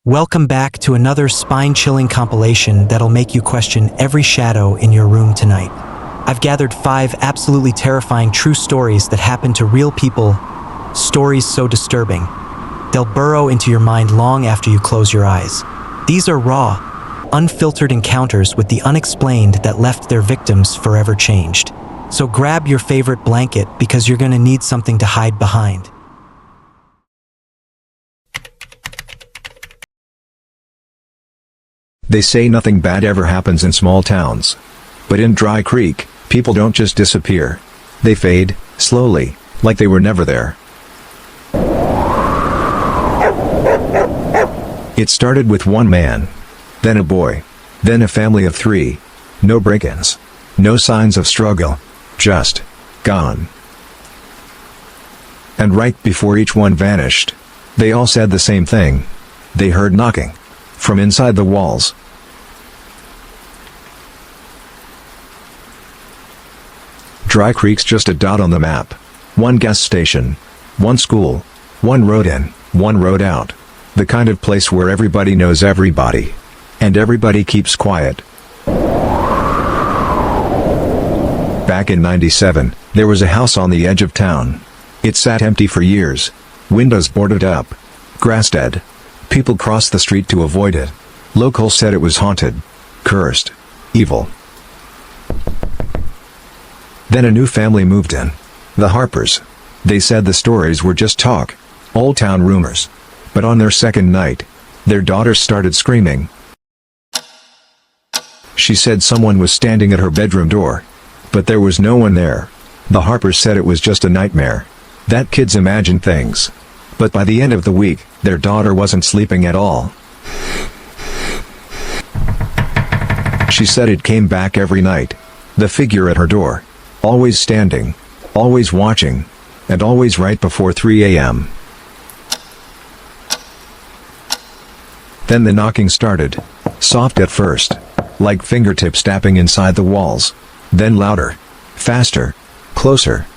Welcome back to another spine-chilling compilation that'll make you question every shadow in your room tonight. I've gathered 5 absolutely terrifying true stories that happened to real people, stories so disturbing, they'll burrow into your mind long after you close your eyes. These are raw, unfiltered encounters with the unexplained that left their victims forever changed. So grab your favorite blanket because you're gonna need something to hide behind. They say nothing bad ever happens in small towns. But in Dry Creek, people don't just disappear. They fade, slowly, like they were never there. It started with one man, then a boy, then a family of 3. No break-ins. No signs of struggle. Just gone. And right before each one vanished, they all said the same thing. They heard knocking from inside the walls. Dry Creek's just a dot on the map. One gas station, one school, one road in, one road out. The kind of place where everybody knows everybody. And everybody keeps quiet. Back in '97, there was a house on the edge of town. It sat empty for years. Windows boarded up. Grass dead. People crossed the street to avoid it. Locals said it was haunted. Cursed. Evil. Then a new family moved in. The Harpers. They said the stories were just talk. Old town rumors. But on their second night, their daughter started screaming. She said someone was standing at her bedroom door. But there was no one there. The Harpers said it was just a nightmare. That kids imagine things. But by the end of the week, their daughter wasn't sleeping at all. She said it came back every night. The figure at her door. Always standing. Always watching. And always right before 3 a.m. Then the knocking started. Soft at first. Like fingertips tapping inside the walls. Then louder. Faster. Closer.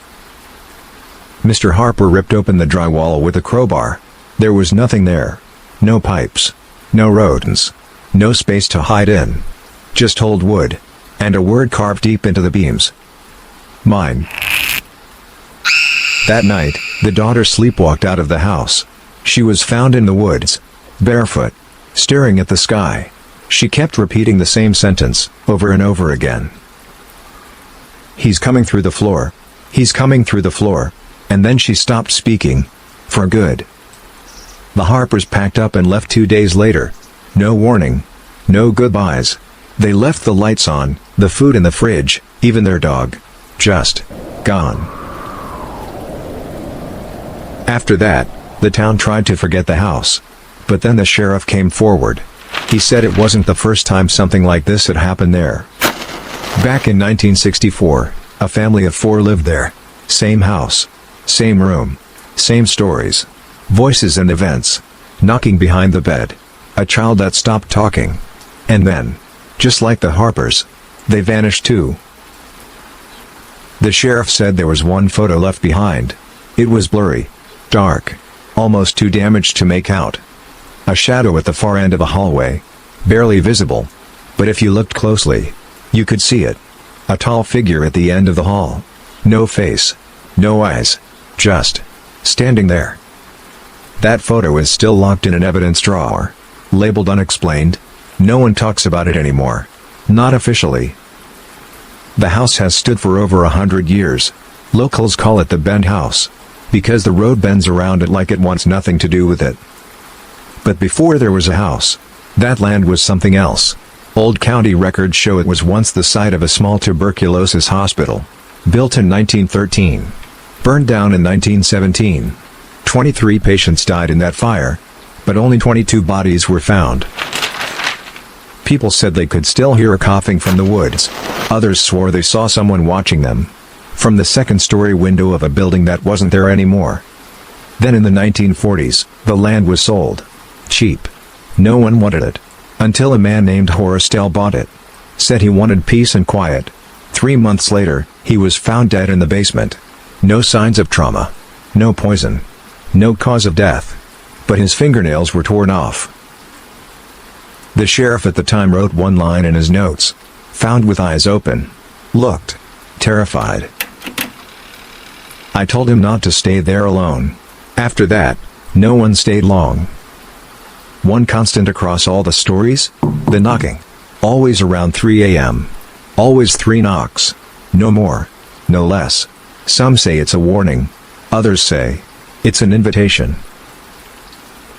Mr. Harper ripped open the drywall with a crowbar. There was nothing there. No pipes. No rodents. No space to hide in. Just old wood. And a word carved deep into the beams. Mine. That night, the daughter sleepwalked out of the house. She was found in the woods. Barefoot. Staring at the sky. She kept repeating the same sentence, over and over again. He's coming through the floor. He's coming through the floor. And then she stopped speaking. For good. The Harpers packed up and left 2 days later. No warning. No goodbyes. They left the lights on, the food in the fridge, even their dog. Just gone. After that, the town tried to forget the house. But then the sheriff came forward. He said it wasn't the first time something like this had happened there. Back in 1964, a family of 4 lived there. Same house. Same room. Same stories. Voices and events. Knocking behind the bed. A child that stopped talking. And then, just like the Harpers, they vanished too. The sheriff said there was one photo left behind. It was blurry. Dark. Almost too damaged to make out. A shadow at the far end of a hallway. Barely visible. But if you looked closely, you could see it. A tall figure at the end of the hall. No face. No eyes. Just standing there. That photo is still locked in an evidence drawer. Labeled unexplained. No one talks about it anymore. Not officially. The house has stood for over 100 years. Locals call it the Bend House. Because the road bends around it like it wants nothing to do with it. But before there was a house, that land was something else. Old county records show it was once the site of a small tuberculosis hospital. Built in 1913. Burned down in 1917. 23 patients died in that fire. But only 22 bodies were found. People said they could still hear a coughing from the woods. Others swore they saw someone watching them. From the second-story window of a building that wasn't there anymore. Then in the 1940s, the land was sold. Cheap. No one wanted it. Until a man named Horace Dell bought it. Said he wanted peace and quiet. 3 months later, he was found dead in the basement. No signs of trauma. No poison. No cause of death. But his fingernails were torn off. The sheriff at the time wrote one line in his notes. Found with eyes open. Looked terrified. I told him not to stay there alone. After that, no one stayed long. One constant across all the stories? The knocking. Always around 3 a.m. Always 3 knocks. No more. No less. Some say it's a warning. Others say it's an invitation.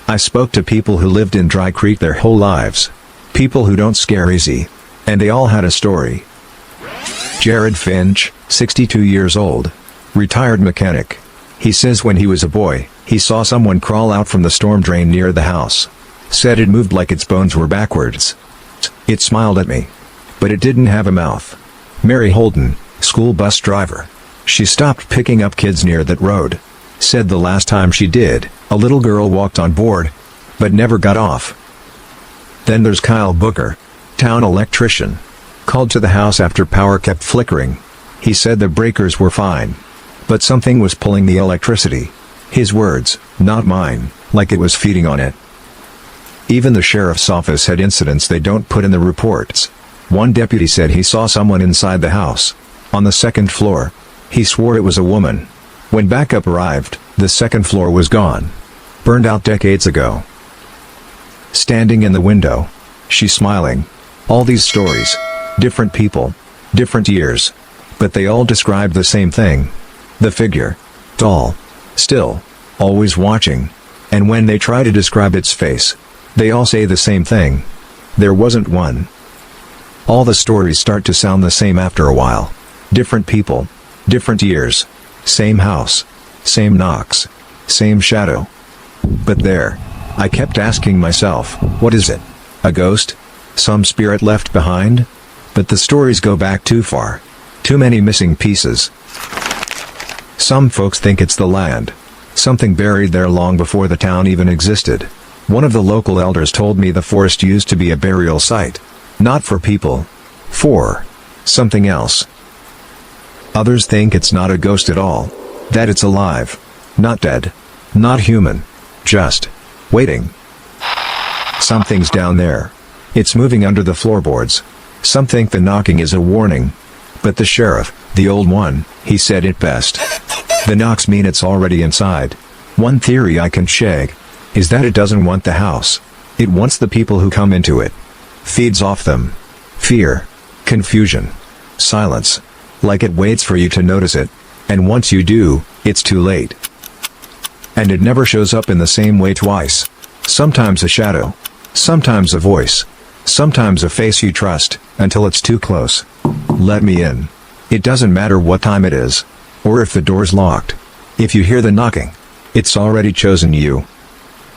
I spoke to people who lived in Dry Creek their whole lives. People who don't scare easy. And they all had a story. Jared Finch, 62 years old. Retired mechanic. He says when he was a boy, he saw someone crawl out from the storm drain near the house. Said it moved like its bones were backwards. It smiled at me. But it didn't have a mouth. Mary Holden, school bus driver. She stopped picking up kids near that road. Said the last time she did, a little girl walked on board, but never got off. Then there's Kyle Booker, town electrician. Called to the house after power kept flickering. He said the breakers were fine. But something was pulling the electricity. His words, not mine, like it was feeding on it. Even the sheriff's office had incidents they don't put in the reports. One deputy said he saw someone inside the house. On the second floor. He swore it was a woman. When backup arrived, the second floor was gone. Burned out decades ago. Standing in the window. She's smiling. All these stories. Different people. Different years. But they all described the same thing. The figure. Tall. Still. Always watching. And when they try to describe its face, they all say the same thing. There wasn't one. All the stories start to sound the same after a while. Different people. Different years. Same house. Same knocks. Same shadow. But there. I kept asking myself, what is it? A ghost? Some spirit left behind? But the stories go back too far. Too many missing pieces. Some folks think it's the land. Something buried there long before the town even existed. One of the local elders told me the forest used to be a burial site. Not for people. For something else. Others think it's not a ghost at all. That it's alive. Not dead. Not human. Just waiting. Something's down there. It's moving under the floorboards. Some think the knocking is a warning. But the sheriff, the old one, he said it best. The knocks mean it's already inside. One theory I can shake is that it doesn't want the house. It wants the people who come into it. Feeds off them. Fear. Confusion. Silence. Like it waits for you to notice it. And once you do, it's too late. And it never shows up in the same way twice. Sometimes a shadow. Sometimes a voice. Sometimes a face you trust, until it's too close. Let me in. It doesn't matter what time it is. Or if the door's locked. If you hear the knocking, it's already chosen you.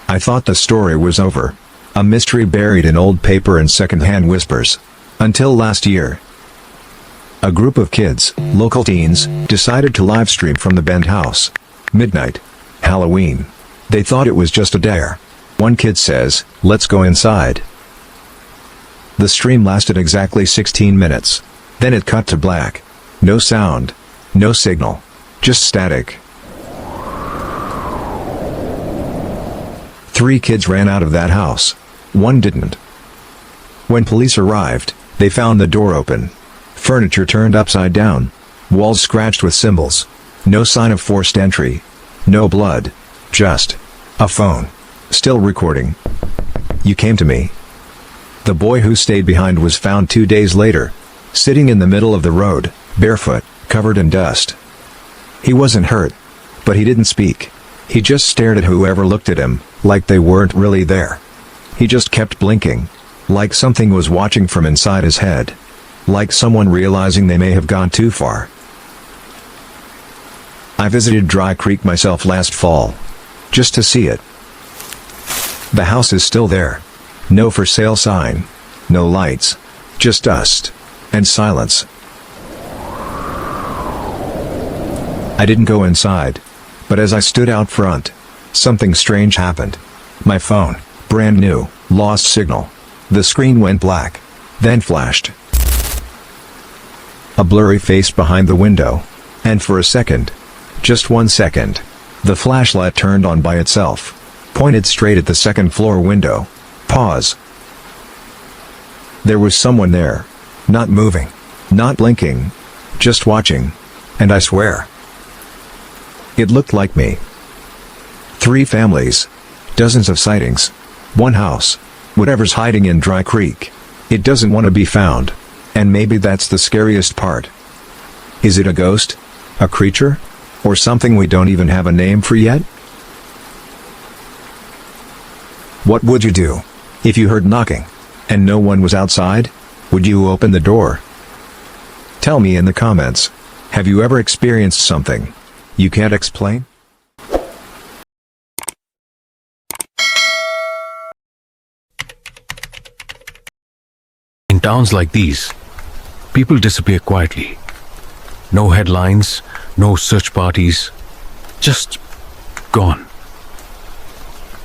I thought the story was over. A mystery buried in old paper and secondhand whispers. Until last year. A group of kids, local teens, decided to livestream from the Bend house. Midnight. Halloween. They thought it was just a dare. One kid says, "Let's go inside." The stream lasted exactly 16 minutes. Then it cut to black. No sound. No signal. Just static. 3 kids ran out of that house. One didn't. When police arrived, they found the door open. Furniture turned upside down. Walls scratched with symbols. No sign of forced entry. No blood. Just a phone. Still recording. "You came to me." The boy who stayed behind was found 2 days later. Sitting in the middle of the road, barefoot, covered in dust. He wasn't hurt. But he didn't speak. He just stared at whoever looked at him, like they weren't really there. He just kept blinking. Like something was watching from inside his head. Like someone realizing they may have gone too far. I visited Dry Creek myself last fall. Just to see it. The house is still there. No for sale sign. No lights. Just dust. And silence. I didn't go inside. But as I stood out front, something strange happened. My phone, brand new, lost signal. The screen went black. Then flashed. A blurry face behind the window. And for a second, just 1 second, the flashlight turned on by itself. Pointed straight at the second floor window. Pause. There was someone there. Not moving. Not blinking. Just watching. And I swear, it looked like me. 3 families. Dozens of sightings. 1 house. Whatever's hiding in Dry Creek, it doesn't want to be found. And maybe that's the scariest part. Is it a ghost? A creature? Or something we don't even have a name for yet? What would you do if you heard knocking and no one was outside? Would you open the door? Tell me in the comments. Have you ever experienced something you can't explain? In towns like these, people disappear quietly. No headlines, no search parties, just gone.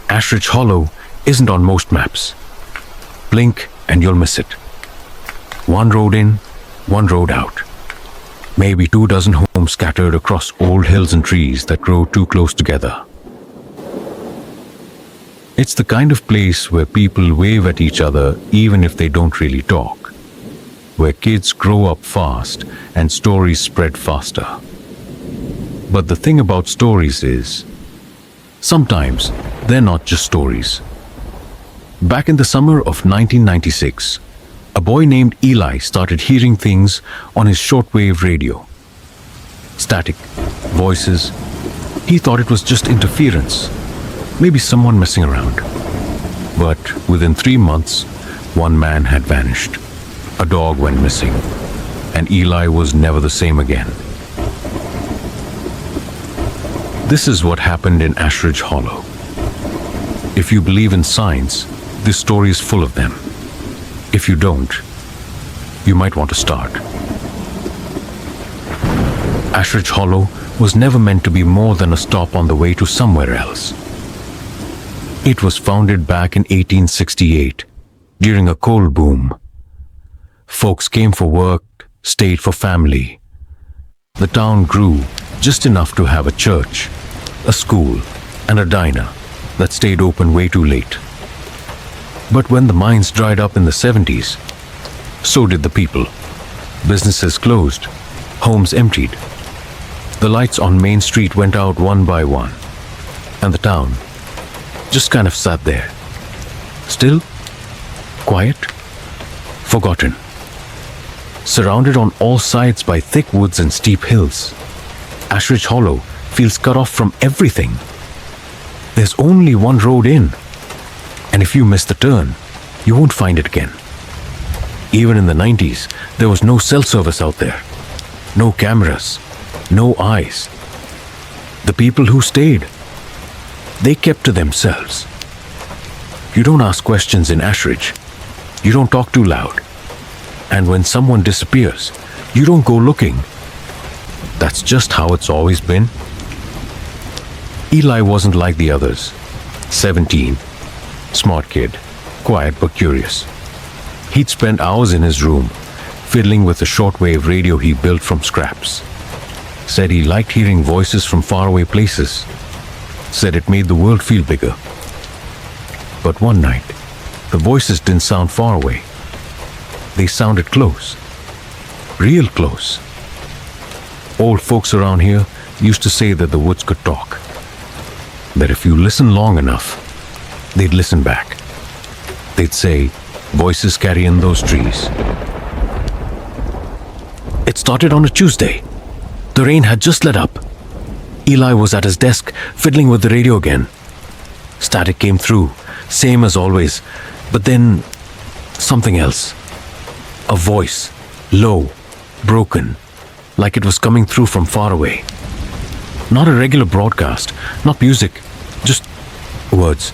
Ashridge Hollow isn't on most maps. Blink and you'll miss it. 1 road in, 1 road out. Maybe 24 homes scattered across old hills and trees that grow too close together. It's the kind of place where people wave at each other even if they don't really talk. Where kids grow up fast and stories spread faster. But the thing about stories is, sometimes they're not just stories. Back in the summer of 1996, a boy named Eli started hearing things on his shortwave radio. Static, voices. He thought it was just interference. Maybe someone messing around. But within 3 months, 1 man had vanished. A dog went missing. And Eli was never the same again. This is what happened in Ashridge Hollow. If you believe in science, this story is full of them. If you don't, you might want to start. Ashridge Hollow was never meant to be more than a stop on the way to somewhere else. It was founded back in 1868, during a coal boom. Folks came for work, stayed for family. The town grew just enough to have a church, a school, and a diner that stayed open way too late. But when the mines dried up in the 70s, so did the people. Businesses closed, homes emptied. The lights on Main Street went out one by one, and the town just kind of sat there. Still, quiet, forgotten. Surrounded on all sides by thick woods and steep hills, Ashridge Hollow feels cut off from everything. There's only 1 road in, and if you miss the turn, you won't find it again. Even in the 90s, there was no cell service out there. No cameras, no eyes. The people who stayed, they kept to themselves. You don't ask questions in Ashridge. You don't talk too loud. And when someone disappears, you don't go looking. That's just how it's always been. Eli wasn't like the others. 17, smart kid, quiet but curious. He'd spend hours in his room, fiddling with the shortwave radio he built from scraps. Said he liked hearing voices from faraway places. Said it made the world feel bigger. But one night, the voices didn't sound far away. They sounded close. Real close. Old folks around here used to say that the woods could talk. That if you listen long enough, they'd listen back. They'd say, voices carry in those trees. It started on a Tuesday. The rain had just let up. Eli was at his desk, fiddling with the radio again. Static came through, same as always, but then something else. A voice, low, broken, like it was coming through from far away. Not a regular broadcast, not music, just words.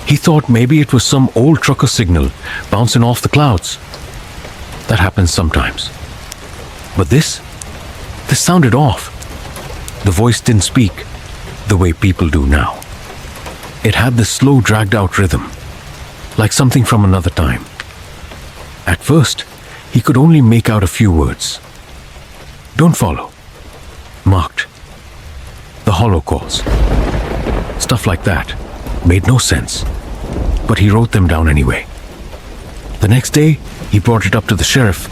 He thought maybe it was some old trucker signal bouncing off the clouds. That happens sometimes. But this sounded off. The voice didn't speak the way people do now. It had this slow, dragged-out rhythm, like something from another time. At first, he could only make out a few words. Don't follow. Marked. The hollow calls. Stuff like that made no sense, but he wrote them down anyway. The next day, he brought it up to the sheriff,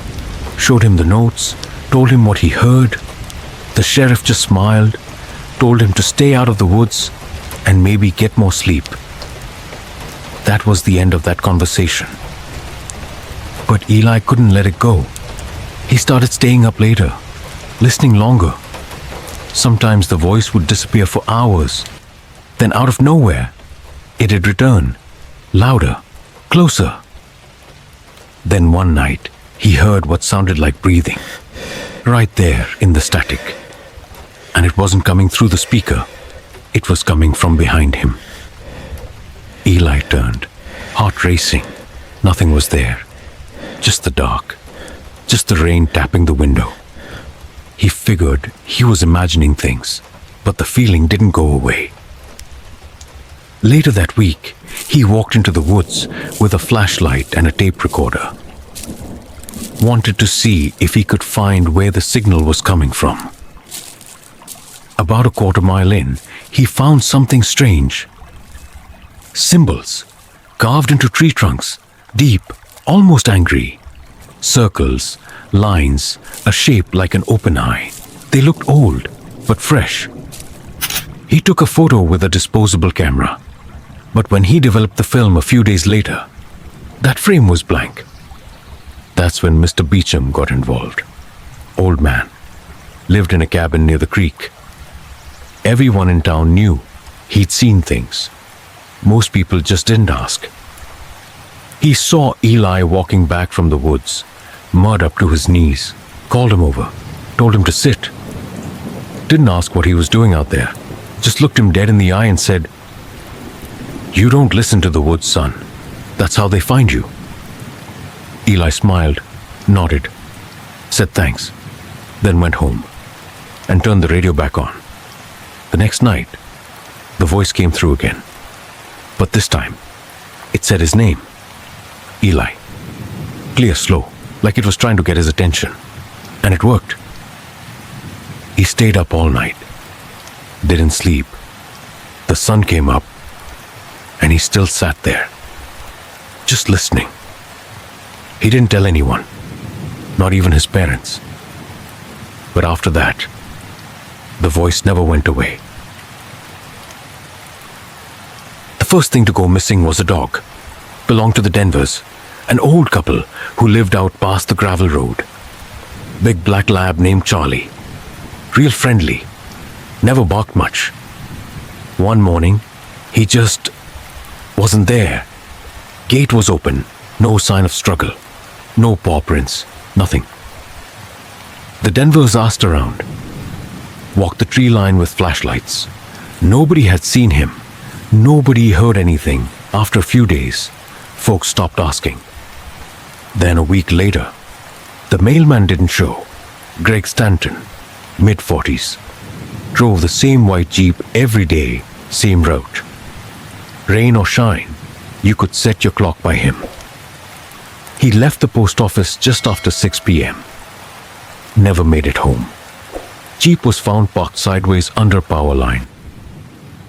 showed him the notes, told him what he heard. The sheriff just smiled, told him to stay out of the woods and maybe get more sleep. That was the end of that conversation. But Eli couldn't let it go. He started staying up later, listening longer. Sometimes the voice would disappear for hours. Then out of nowhere, it'd return, louder, closer. Then one night, he heard what sounded like breathing, right there in the static. And it wasn't coming through the speaker. It was coming from behind him. Eli turned, heart racing. Nothing was there. Just the dark. Just the rain tapping the window. He figured he was imagining things, but the feeling didn't go away. Later that week, he walked into the woods with a flashlight and a tape recorder. Wanted to see if he could find where the signal was coming from. About a quarter mile in, he found something strange. Symbols, carved into tree trunks, deep, almost angry. Circles, lines, a shape like an open eye. They looked old, but fresh. He took a photo with a disposable camera. But when he developed the film a few days later, that frame was blank. That's when Mr. Beecham got involved. Old man. Lived in a cabin near the creek. Everyone in town knew he'd seen things. Most people just didn't ask. He saw Eli walking back from the woods, mud up to his knees, called him over, told him to sit. Didn't ask what he was doing out there, just looked him dead in the eye and said, "You don't listen to the woods, son. That's how they find you." Eli smiled, nodded, said thanks, then went home and turned the radio back on. The next night, the voice came through again. But this time, it said his name, Eli. Clear, slow, like it was trying to get his attention. And it worked. He stayed up all night, didn't sleep. The sun came up, and he still sat there, just listening. He didn't tell anyone, not even his parents. But after that, the voice never went away. The first thing to go missing was a dog. Belonged to the Denvers, an old couple who lived out past the gravel road. Big black lab named Charlie. Real friendly, never barked much. One morning, he just wasn't there. Gate was open, no sign of struggle, no paw prints, nothing. The Denvers asked around, walked the tree line with flashlights. Nobody had seen him. Nobody heard anything. After a few days, folks stopped asking. Then a week later, the mailman didn't show. Greg Stanton, mid-40s, drove the same white Jeep every day, same route. Rain or shine, you could set your clock by him. He left the post office just after 6 p.m. Never made it home. Jeep was found parked sideways under power line.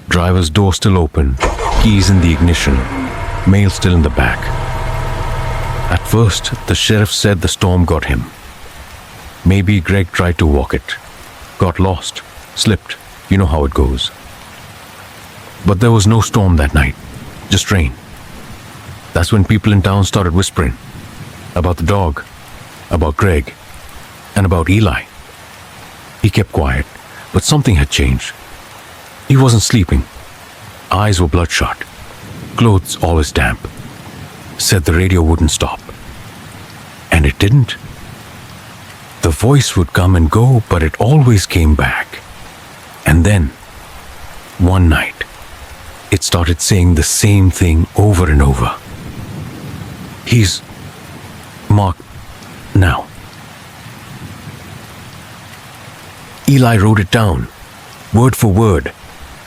Driver's door still open, keys in the ignition, mail still in the back. At first, the sheriff said the storm got him. Maybe Greg tried to walk it, got lost, slipped, you know how it goes. But there was no storm that night, just rain. That's when people in town started whispering about the dog, about Greg, and about Eli. He kept quiet, but something had changed. He wasn't sleeping. Eyes were bloodshot. Clothes always damp. Said the radio wouldn't stop. And it didn't. The voice would come and go, but it always came back. And then, one night, it started saying the same thing over and over. He's marked now. Eli wrote it down, word for word.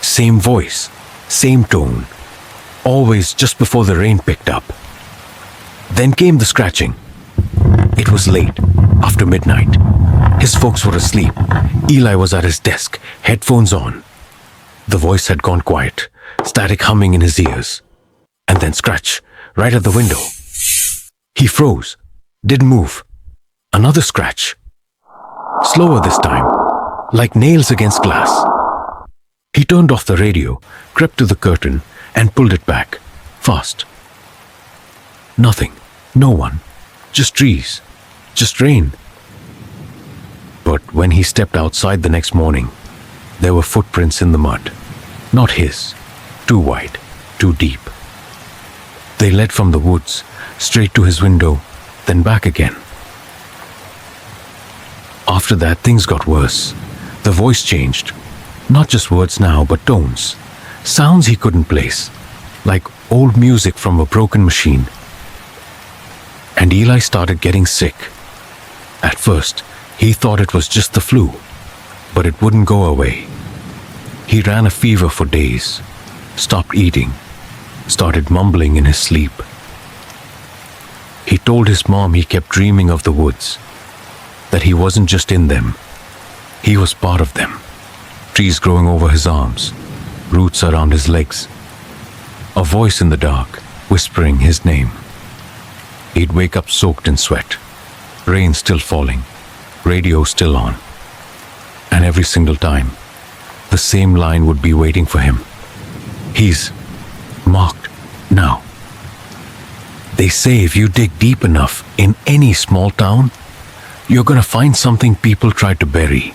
Same voice, same tone. Always just before the rain picked up. Then came the scratching. It was late, after midnight. His folks were asleep. Eli was at his desk, headphones on. The voice had gone quiet, static humming in his ears. And then scratch, right at the window. He froze, didn't move. Another scratch. Slower this time, like nails against glass. He turned off the radio, crept to the curtain, and pulled it back, fast. Nothing, no one, just trees, just rain. But when he stepped outside the next morning, there were footprints in the mud. Not his, too wide, too deep. They led from the woods, straight to his window, then back again. After that, things got worse. The voice changed. Not just words now, but tones. Sounds he couldn't place, like old music from a broken machine. And Eli started getting sick. At first, he thought it was just the flu, but it wouldn't go away. He ran a fever for days, stopped eating, started mumbling in his sleep. He told his mom he kept dreaming of the woods, that he wasn't just in them, he was part of them. Trees growing over his arms, roots around his legs. A voice in the dark, whispering his name. He'd wake up soaked in sweat, rain still falling, radio still on. And every single time, the same line would be waiting for him. He's marked now. They say if you dig deep enough in any small town, you're gonna find something people tried to bury.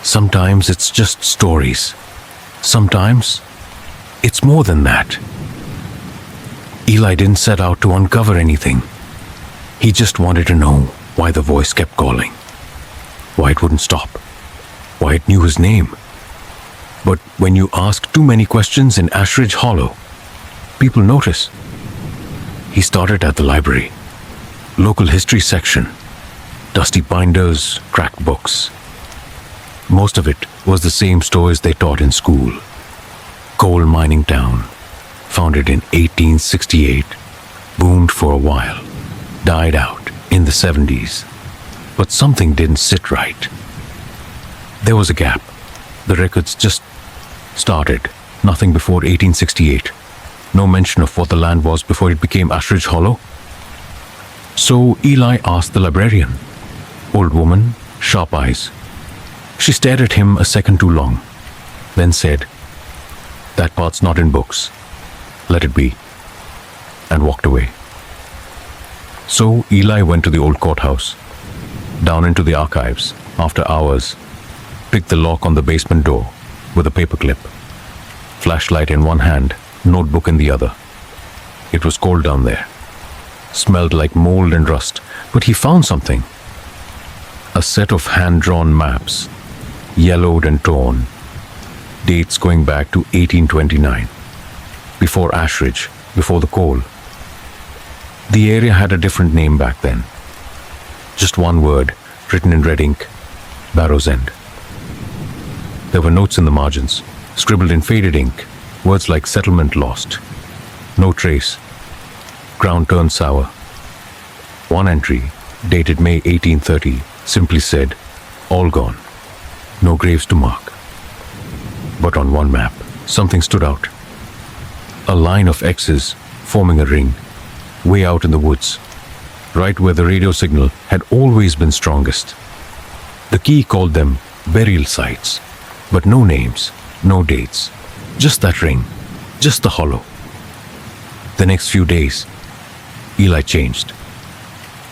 Sometimes it's just stories. Sometimes it's more than that. Eli didn't set out to uncover anything. He just wanted to know why the voice kept calling, why it wouldn't stop, why it knew his name. But when you ask too many questions in Ashridge Hollow, people notice. He started at the library, local history section, dusty binders, cracked books. Most of it was the same stories they taught in school. Coal mining town, founded in 1868, boomed for a while, died out in the 70s. But something didn't sit right. There was a gap. The records just started, nothing before 1868. No mention of what the land was before it became Ashridge Hollow. So Eli asked the librarian. Old woman, sharp eyes. She stared at him a second too long, then said, "That part's not in books. Let it be," and walked away. So Eli went to the old courthouse, down into the archives, after hours, picked the lock on the basement door with a paperclip, flashlight in one hand, notebook in the other. It was cold down there, smelled like mold and rust, but he found something. A set of hand-drawn maps, yellowed and torn, dates going back to 1829, before Ashridge, before the coal. The area had a different name back then. Just one word, written in red ink, Barrow's End. There were notes in the margins, scribbled in faded ink, words like settlement lost, no trace, ground turned sour. One entry, dated May 1830, simply said, all gone, no graves to mark. But on one map, something stood out. A line of X's forming a ring, way out in the woods, right where the radio signal had always been strongest. The key called them burial sites, but no names, no dates, just that ring, just the hollow. The next few days, Eli changed.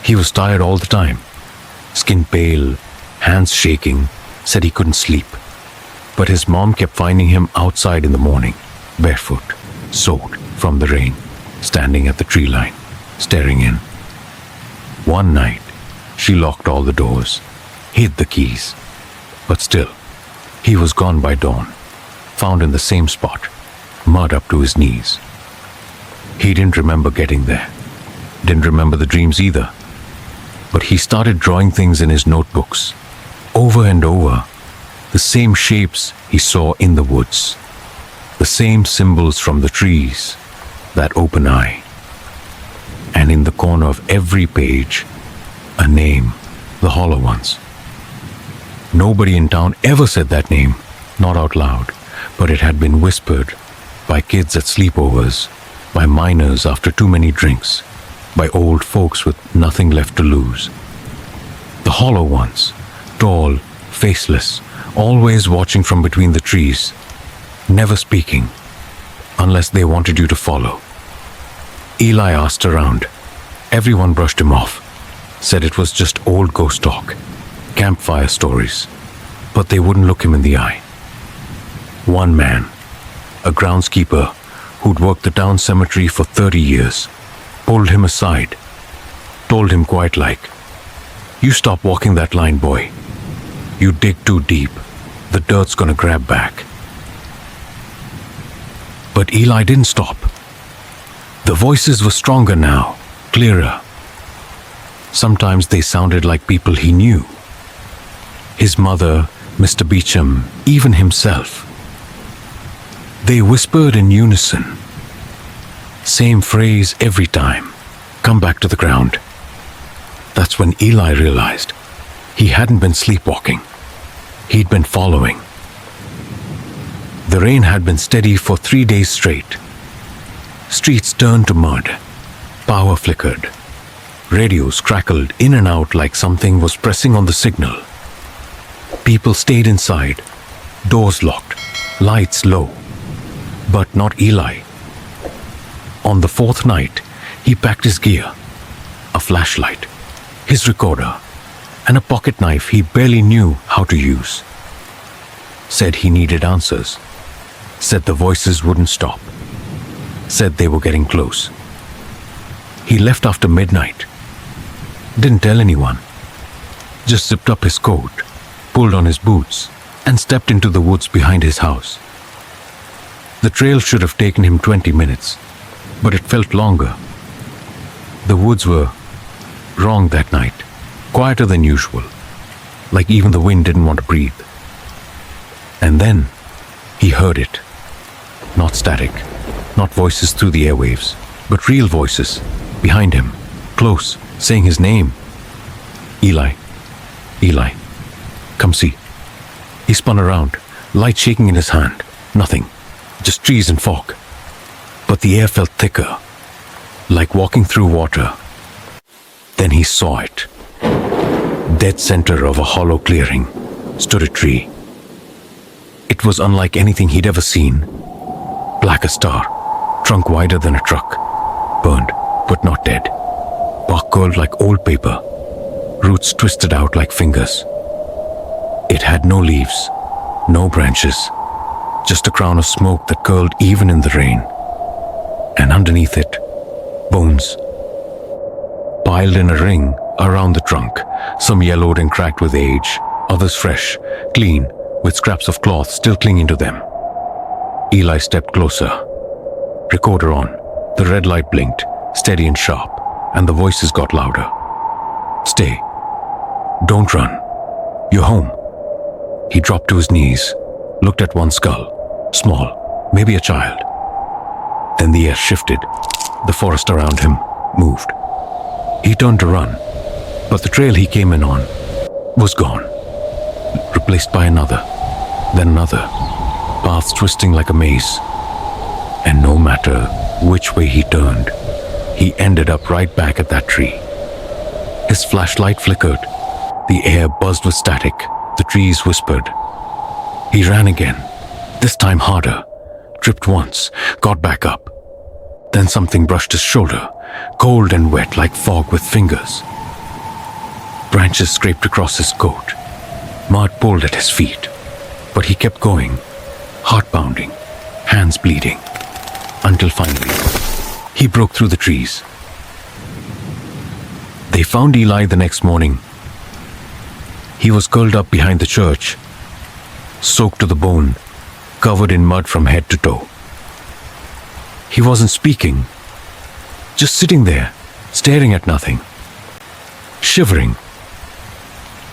He was tired all the time, skin pale, hands shaking, said he couldn't sleep. But his mom kept finding him outside in the morning, barefoot, soaked from the rain, standing at the tree line, staring in. One night, she locked all the doors, hid the keys, but still, he was gone by dawn, found in the same spot, mud up to his knees. He didn't remember getting there, didn't remember the dreams either, but he started drawing things in his notebooks, over and over, the same shapes he saw in the woods, the same symbols from the trees, that open eye. And in the corner of every page, a name, the Hollow Ones. Nobody in town ever said that name, not out loud, but it had been whispered by kids at sleepovers, by miners after too many drinks, by old folks with nothing left to lose. The hollow ones, tall, faceless, always watching from between the trees, never speaking, unless they wanted you to follow. Eli asked around. Everyone brushed him off, said it was just old ghost talk, campfire stories, but they wouldn't look him in the eye. One man, a groundskeeper who'd worked the town cemetery for 30 years, pulled him aside, told him quite like, "You stop walking that line, boy. You dig too deep. The dirt's gonna grab back." But Eli didn't stop. The voices were stronger now, clearer. Sometimes they sounded like people he knew. His mother, Mr. Beecham, even himself. They whispered in unison. Same phrase every time. Come back to the ground. That's when Eli realized he hadn't been sleepwalking. He'd been following. The rain had been steady for 3 days straight. Streets turned to mud. Power flickered. Radios crackled in and out like something was pressing on the signal. People stayed inside, doors locked, lights low. But not Eli. On the 4th night, he packed his gear, a flashlight, his recorder, and a pocket knife he barely knew how to use. Said he needed answers. Said the voices wouldn't stop. Said they were getting close. He left after midnight. Didn't tell anyone. Just zipped up his coat, pulled on his boots, and stepped into the woods behind his house. The trail should have taken him 20 minutes, but it felt longer. The woods were wrong that night, quieter than usual, like even the wind didn't want to breathe. And then he heard it. Not static, not voices through the airwaves, but real voices behind him, close, saying his name. Eli, Eli, come see. He spun around, light shaking in his hand. Nothing, just trees and fog. But the air felt thicker, like walking through water. Then he saw it. Dead center of a hollow clearing stood a tree. It was unlike anything he'd ever seen. Black as tar, trunk wider than a truck, burned but not dead. Bark curled like old paper, roots twisted out like fingers. It had no leaves, no branches, just a crown of smoke that curled even in the rain. And underneath it, bones. Piled in a ring around the trunk, some yellowed and cracked with age, others fresh, clean, with scraps of cloth still clinging to them. Eli stepped closer. Recorder on. The red light blinked, steady and sharp, and the voices got louder. Stay. Don't run. You're home. He dropped to his knees, looked at one skull, small, maybe a child. Then the air shifted. The forest around him moved. He turned to run, but the trail he came in on was gone, replaced by another, then another, paths twisting like a maze. And no matter which way he turned, he ended up right back at that tree. His flashlight flickered. The air buzzed with static. The trees whispered. He ran again, this time harder, tripped once, got back up. Then something brushed his shoulder, cold and wet like fog with fingers. Branches scraped across his coat. Mud pulled at his feet. But he kept going, heart pounding, hands bleeding, until finally, he broke through the trees. They found Eli the next morning. He was curled up behind the church, soaked to the bone, covered in mud from head to toe. He wasn't speaking, just sitting there, staring at nothing, shivering.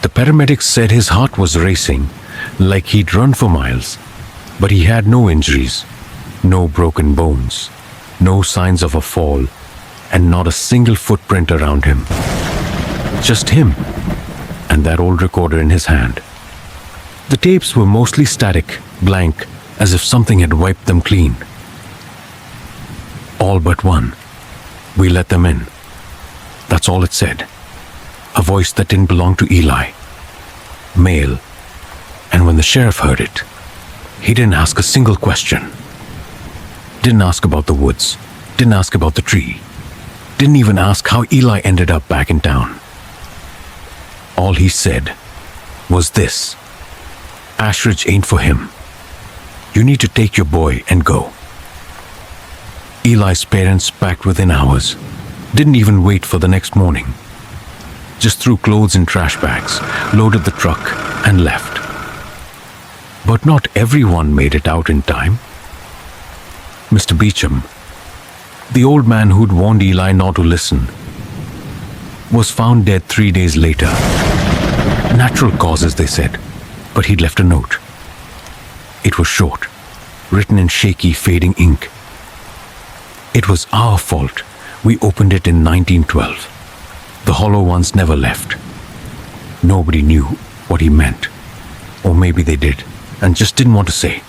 The paramedics said his heart was racing, like he'd run for miles, but he had no injuries, no broken bones, no signs of a fall, and not a single footprint around him. Just him, and that old recorder in his hand. The tapes were mostly static, blank, as if something had wiped them clean. All but one. We let them in. That's all it said. A voice that didn't belong to Eli. Male. And when the sheriff heard it, he didn't ask a single question. Didn't ask about the woods. Didn't ask about the tree. Didn't even ask how Eli ended up back in town. All he said was this: Ashridge ain't for him. You need to take your boy and go. Eli's parents packed within hours. Didn't even wait for the next morning. Just threw clothes in trash bags, loaded the truck, and left. But not everyone made it out in time. Mr. Beecham, the old man who'd warned Eli not to listen, was found dead 3 days later. Natural causes, they said, but he'd left a note. It was short, written in shaky, fading ink. It was our fault. We opened it in 1912. The hollow ones never left. Nobody knew what he meant. Or maybe they did, and just didn't want to say.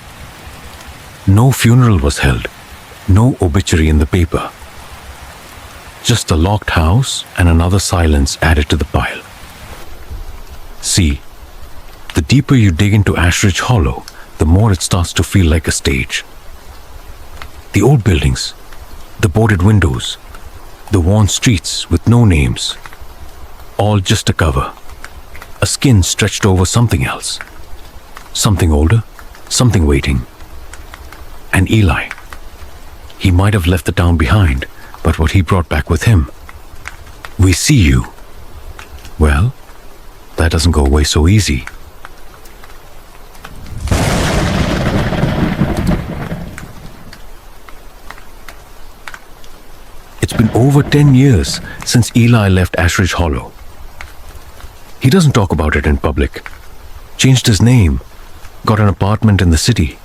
No funeral was held. No obituary in the paper. Just a locked house and another silence added to the pile. See, the deeper you dig into Ashridge Hollow, the more it starts to feel like a stage. The old buildings, the boarded windows, the worn streets with no names, all just a cover, a skin stretched over something else, something older, something waiting. And Eli, he might have left the town behind, but what he brought back with him. We see you. Well, that doesn't go away so easy. It's been over 10 years since Eli left Ashridge Hollow. He doesn't talk about it in public. Changed his name, got an apartment in the city,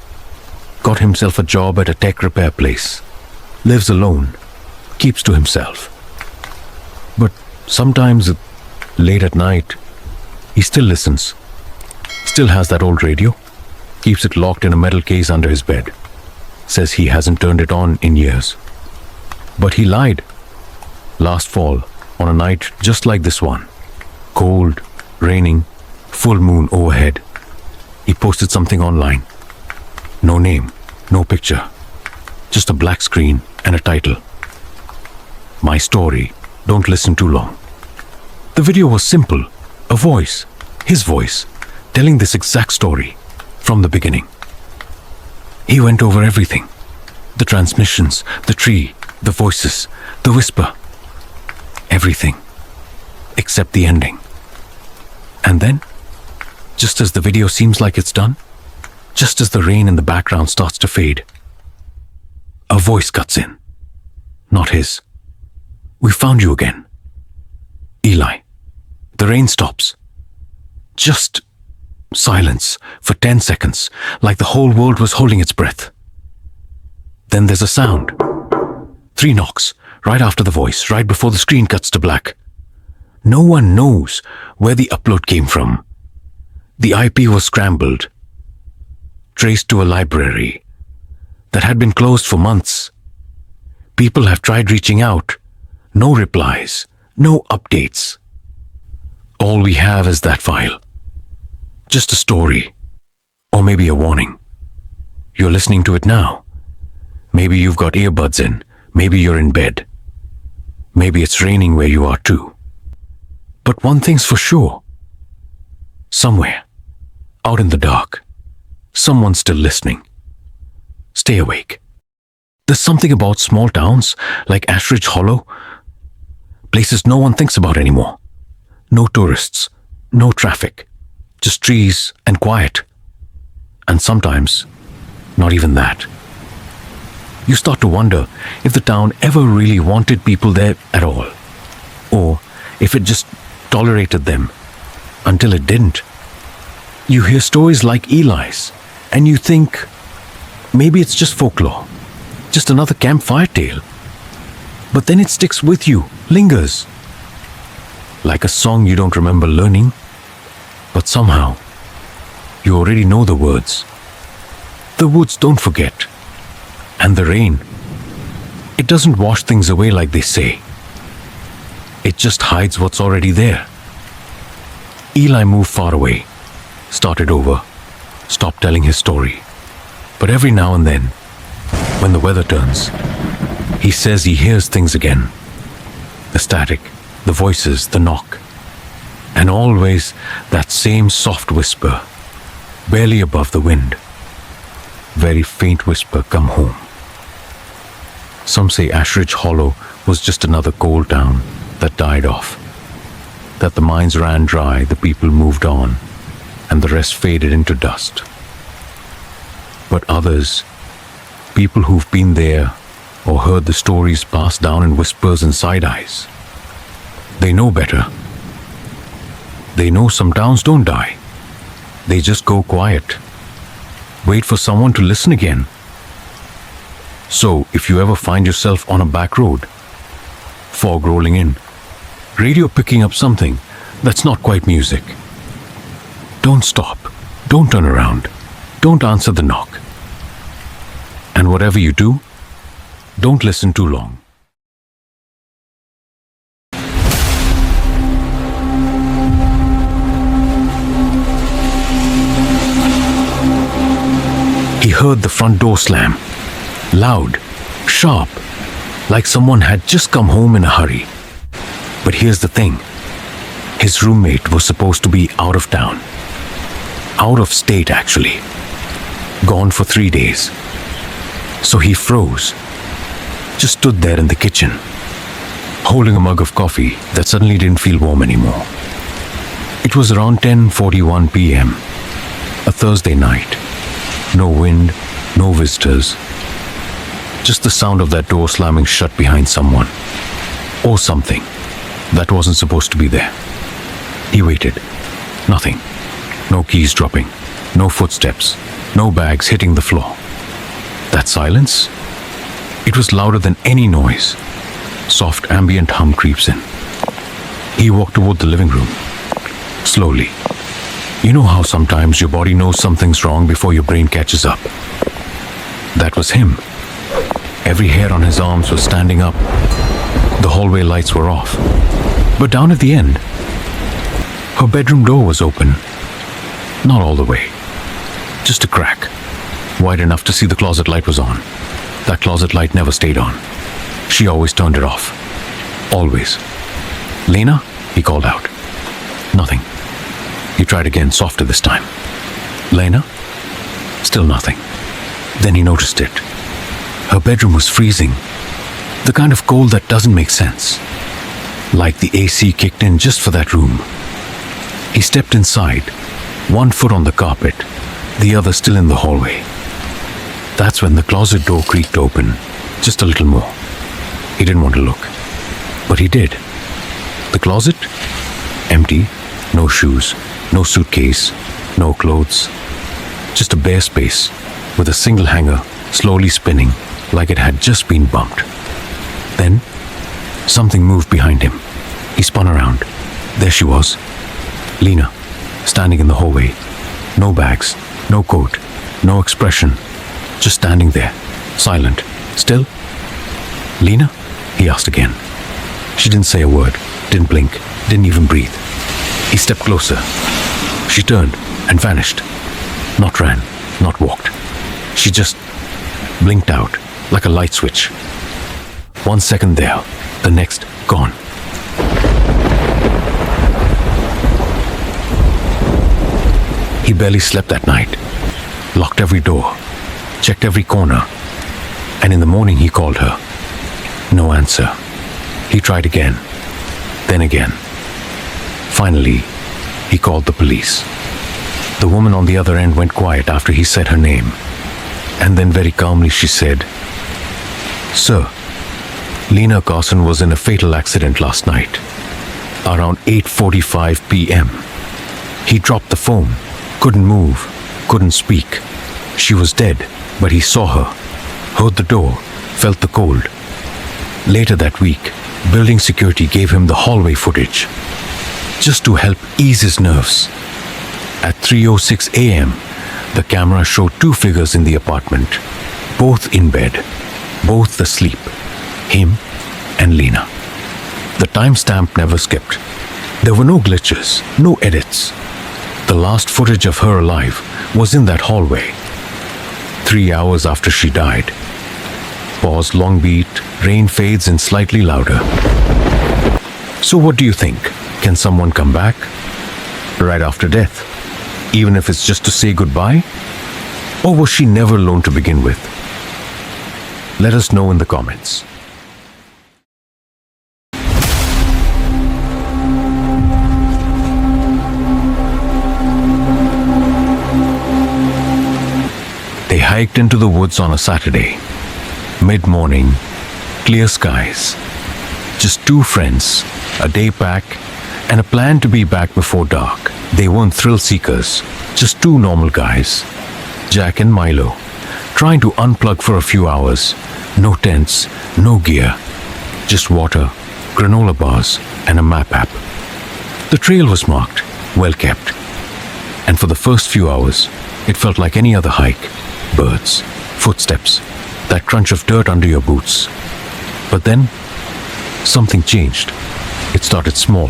got himself a job at a tech repair place, lives alone, keeps to himself. But sometimes, late at night, he still listens. Still has that old radio, keeps it locked in a metal case under his bed. Says he hasn't turned it on in years. But he lied. Last fall, on a night just like this one, cold, raining, full moon overhead, he posted something online. No name, no picture, just a black screen and a title. My story, don't listen too long. The video was simple, a voice, his voice, telling this exact story from the beginning. He went over everything. The transmissions, the tree, the voices, the whisper. Everything. Except the ending. And then, just as the video seems like it's done, just as the rain in the background starts to fade, a voice cuts in. Not his. We found you again. Eli. The rain stops. Just silence for 10 seconds, like the whole world was holding its breath. Then there's a sound. 3 knocks, right after the voice, right before the screen cuts to black. No one knows where the upload came from. The IP was scrambled, traced to a library that had been closed for months. People have tried reaching out. No replies, no updates. All we have is that file. Just a story, or maybe a warning. You're listening to it now. Maybe you've got earbuds in. Maybe you're in bed. Maybe it's raining where you are too. But one thing's for sure. Somewhere, out in the dark, someone's still listening. Stay awake. There's something about small towns like Ashridge Hollow, places no one thinks about anymore. No tourists, no traffic, just trees and quiet. And sometimes, not even that. You start to wonder if the town ever really wanted people there at all, or if it just tolerated them until it didn't. You hear stories like Eli's, and you think maybe it's just folklore, just another campfire tale. But then it sticks with you, lingers. Like a song you don't remember learning, but somehow you already know the words. The woods don't forget. And the rain, it doesn't wash things away like they say. It just hides what's already there. Eli moved far away, started over, stopped telling his story. But every now and then, when the weather turns, he says he hears things again. The static, the voices, the knock. And always that same soft whisper, barely above the wind. Very faint whisper, "Come home." Some say Ashridge Hollow was just another coal town that died off. That the mines ran dry, the people moved on, and the rest faded into dust. But others, people who've been there or heard the stories passed down in whispers and side-eyes, they know better. They know some towns don't die. They just go quiet. Wait for someone to listen again. So, if you ever find yourself on a back road, fog rolling in, radio picking up something that's not quite music, don't stop, don't turn around, don't answer the knock. And whatever you do, don't listen too long. He heard the front door slam, loud, sharp, like someone had just come home in a hurry. But here's the thing. His roommate was supposed to be out of town. Out of state, actually. Gone for 3 days. So he froze. Just stood there in the kitchen, holding a mug of coffee that suddenly didn't feel warm anymore. It was around 10:41 p.m., a Thursday night. No wind, no visitors. Just the sound of that door slamming shut behind someone. Or something that wasn't supposed to be there. He waited. Nothing. No keys dropping. No footsteps. No bags hitting the floor. That silence? It was louder than any noise. Soft ambient hum creeps in. He walked toward the living room. Slowly. You know how sometimes your body knows something's wrong before your brain catches up? That was him. Every hair on his arms was standing up. The hallway lights were off. But down at the end, her bedroom door was open. Not all the way. Just a crack. Wide enough to see the closet light was on. That closet light never stayed on. She always turned it off. Always. "Lena?" he called out. Nothing. He tried again, softer this time. "Lena?" Still nothing. Then he noticed it. Her bedroom was freezing. The kind of cold that doesn't make sense. Like the AC kicked in just for that room. He stepped inside, one foot on the carpet, the other still in the hallway. That's when the closet door creaked open, just a little more. He didn't want to look, but he did. The closet? Empty, no shoes, no suitcase, no clothes. Just a bare space with a single hanger slowly spinning like it had just been bumped. Then, something moved behind him. He spun around. There she was. Lena, standing in the hallway. No bags, no coat, no expression. Just standing there, silent, still. "Lena?" he asked again. She didn't say a word, didn't blink, didn't even breathe. He stepped closer. She turned and vanished. Not ran, not walked. She just blinked out like a light switch. 1 second there, the next gone. He barely slept that night. Locked every door, checked every corner, and in the morning he called her. No answer. He tried again, then again. Finally, he called the police. The woman on the other end went quiet after he said her name, and then very calmly she said, "Sir, Lena Carson was in a fatal accident last night, around 8:45 p.m. He dropped the phone, couldn't move, couldn't speak. She was dead, but he saw her, heard the door, felt the cold. Later that week, building security gave him the hallway footage, just to help ease his nerves. At 3:06 a.m., the camera showed two figures in the apartment, both in bed, both asleep, him and Lena. The timestamp never skipped. There were no glitches, no edits. The last footage of her alive was in that hallway. 3 hours after she died. Pause, long beat, rain fades in slightly louder. So what do you think? Can someone come back? Right after death? Even if it's just to say goodbye? Or was she never alone to begin with? Let us know in the comments. They hiked into the woods on a Saturday. Mid-morning, clear skies. Just two friends, a day back, and a plan to be back before dark. They weren't thrill seekers, just two normal guys, Jack and Milo, trying to unplug for a few hours. No tents, no gear, just water, granola bars, and a map app. The trail was marked, well kept, and for the first few hours, it felt like any other hike. Birds, footsteps, that crunch of dirt under your boots. But then, something changed. It started small.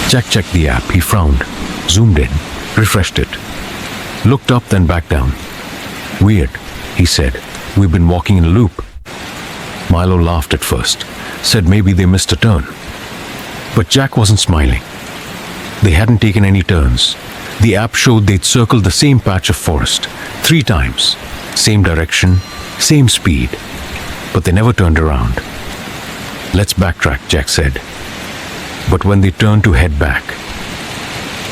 Jack checked the app, he frowned, zoomed in, refreshed it, looked up, then back down. Weird, he said. We've been walking in a loop. Milo laughed at first, said maybe they missed a turn. But Jack wasn't smiling. They hadn't taken any turns. The app showed they'd circled the same patch of forest 3 times, same direction, same speed, but they never turned around. Let's backtrack, Jack said. But when they turned to head back,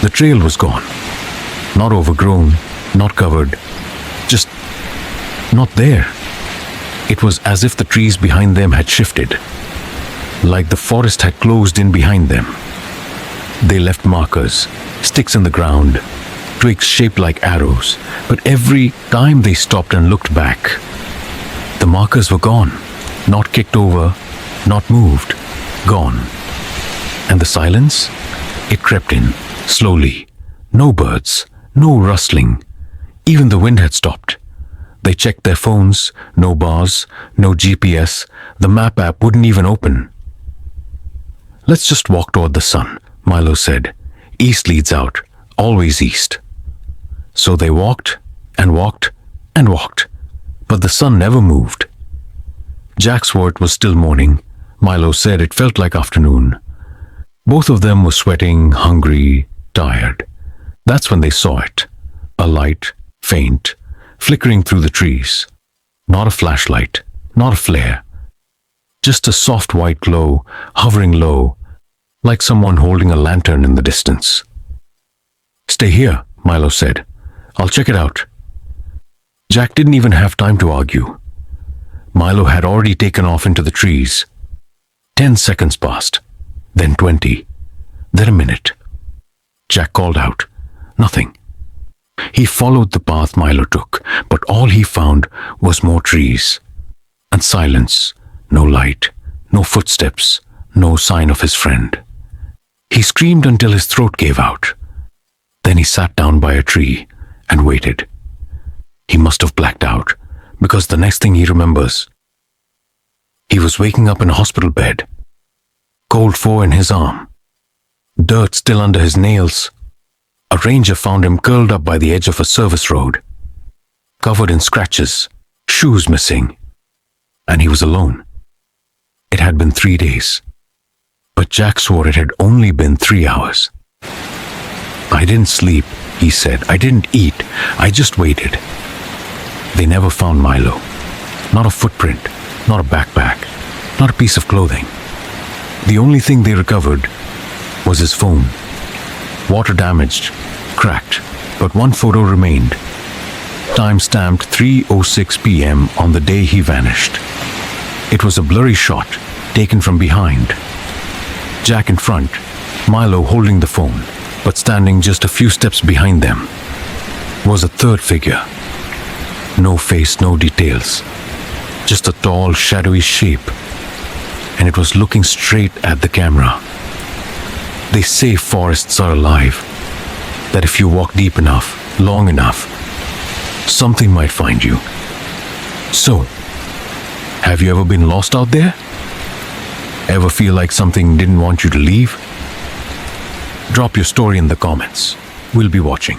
the trail was gone. Not overgrown, not covered, just not there. It was as if the trees behind them had shifted, like the forest had closed in behind them. They left markers, sticks in the ground, twigs shaped like arrows, but every time they stopped and looked back, the markers were gone, not kicked over, not moved, gone. And the silence? It crept in, slowly. No birds, no rustling. Even the wind had stopped. They checked their phones, no bars, no GPS, the map app wouldn't even open. Let's just walk toward the sun, Milo said. East leads out, always east. So they walked and walked and walked, but the sun never moved. Jack swore it was still morning. Milo said it felt like afternoon. Both of them were sweating, hungry, tired. That's when they saw it. A light, faint, flickering through the trees. Not a flashlight, not a flare. Just a soft white glow, hovering low, like someone holding a lantern in the distance. Stay here, Milo said. I'll check it out. Jack didn't even have time to argue. Milo had already taken off into the trees. 10 seconds passed, then 20, then a minute. Jack called out. Nothing. He followed the path Milo took, but all he found was more trees. And silence, no light, no footsteps, no sign of his friend. He screamed until his throat gave out. Then he sat down by a tree and waited. He must have blacked out, because the next thing he remembers, he was waking up in a hospital bed. Cold 4 in his arm. Dirt still under his nails. A ranger found him curled up by the edge of a service road, covered in scratches, shoes missing. And he was alone. It had been 3 days. But Jack swore it had only been 3 hours. I didn't sleep, he said. I didn't eat. I just waited. They never found Milo. Not a footprint, not a backpack, not a piece of clothing. The only thing they recovered was his phone. Water damaged, cracked, but one photo remained. Time-stamped 3:06 p.m. on the day he vanished. It was a blurry shot, taken from behind. Jack in front, Milo holding the phone, but standing just a few steps behind them was a third figure. No face, no details. Just a tall, shadowy shape. And it was looking straight at the camera. They say forests are alive. That if you walk deep enough, long enough, something might find you. So, have you ever been lost out there? Ever feel like something didn't want you to leave? Drop your story in the comments. We'll be watching.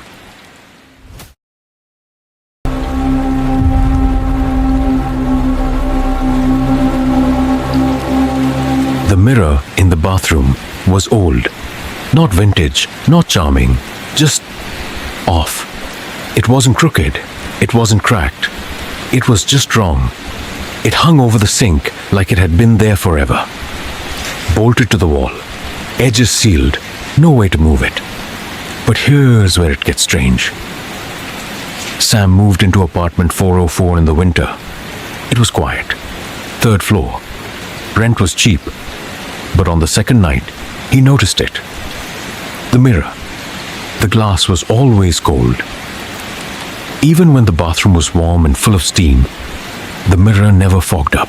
The mirror in the bathroom was old. Not vintage, not charming, just off. It wasn't crooked. It wasn't cracked. It was just wrong. It hung over the sink like it had been there forever. Bolted to the wall. Edges sealed. No way to move it. But here's where it gets strange. Sam moved into apartment 404 in the winter. It was quiet. 3rd floor. Rent was cheap. But on the second night, he noticed it. The mirror. The glass was always cold. Even when the bathroom was warm and full of steam, the mirror never fogged up.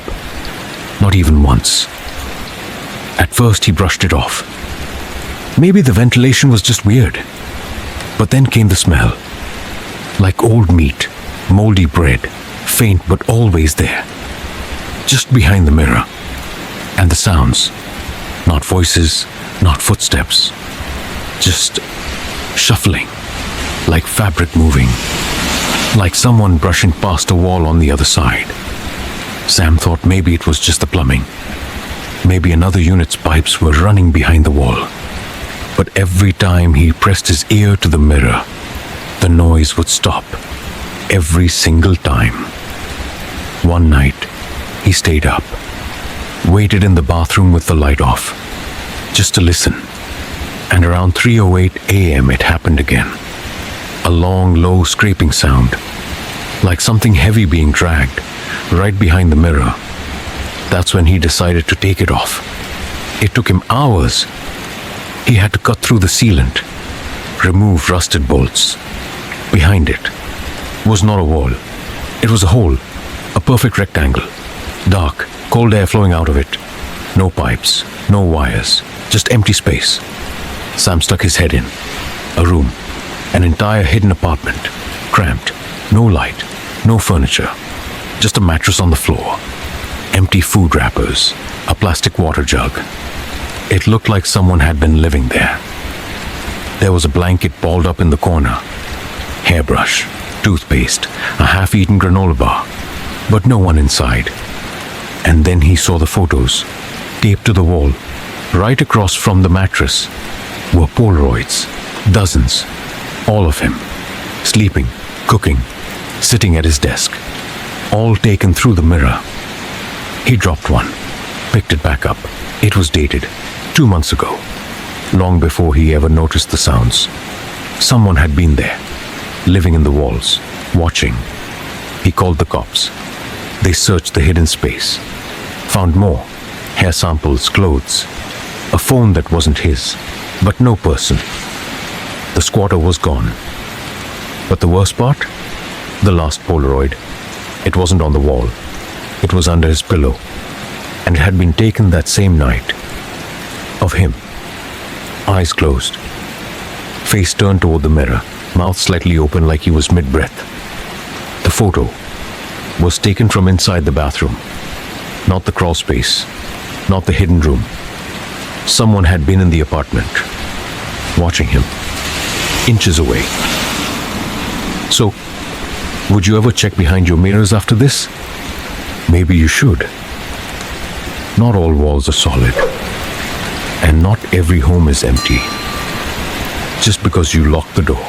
Not even once. At first, he brushed it off. Maybe the ventilation was just weird. But then came the smell. Like old meat, moldy bread, faint but always there. Just behind the mirror. And the sounds. Not voices, not footsteps. Just shuffling. Like fabric moving. Like someone brushing past a wall on the other side. Sam thought maybe it was just the plumbing. Maybe another unit's pipes were running behind the wall. But every time he pressed his ear to the mirror, the noise would stop. Every single time. One night, he stayed up. Waited in the bathroom with the light off. Just to listen. And around 3:08 a.m. it happened again. A long, low scraping sound. Like something heavy being dragged, right behind the mirror. That's when he decided to take it off. It took him hours. He had to cut through the sealant, remove rusted bolts. Behind it was not a wall. It was a hole, a perfect rectangle. Dark, cold air flowing out of it. No pipes, no wires, just empty space. Sam stuck his head in. A room, an entire hidden apartment, cramped, no light, no furniture, just a mattress on the floor. Empty food wrappers, a plastic water jug. It looked like someone had been living there. There was a blanket balled up in the corner. Hairbrush, toothpaste, a half-eaten granola bar, but no one inside. And then he saw the photos, taped to the wall. Right across from the mattress were Polaroids, dozens, all of him, sleeping, cooking, sitting at his desk, all taken through the mirror. He dropped one, picked it back up. It was dated, 2 months ago, long before he ever noticed the sounds. Someone had been there, living in the walls, watching. He called the cops. They searched the hidden space, found more, hair samples, clothes, a phone that wasn't his, but no person. The squatter was gone. But the worst part? The last Polaroid. It wasn't on the wall. It was under his pillow, and it had been taken that same night. Of him. Eyes closed. Face turned toward the mirror, mouth slightly open like he was mid-breath. The photo was taken from inside the bathroom. Not the crawl space, not the hidden room. Someone had been in the apartment, watching him, inches away. So, would you ever check behind your mirrors after this? Maybe you should. Not all walls are solid, and not every home is empty. Just because you lock the door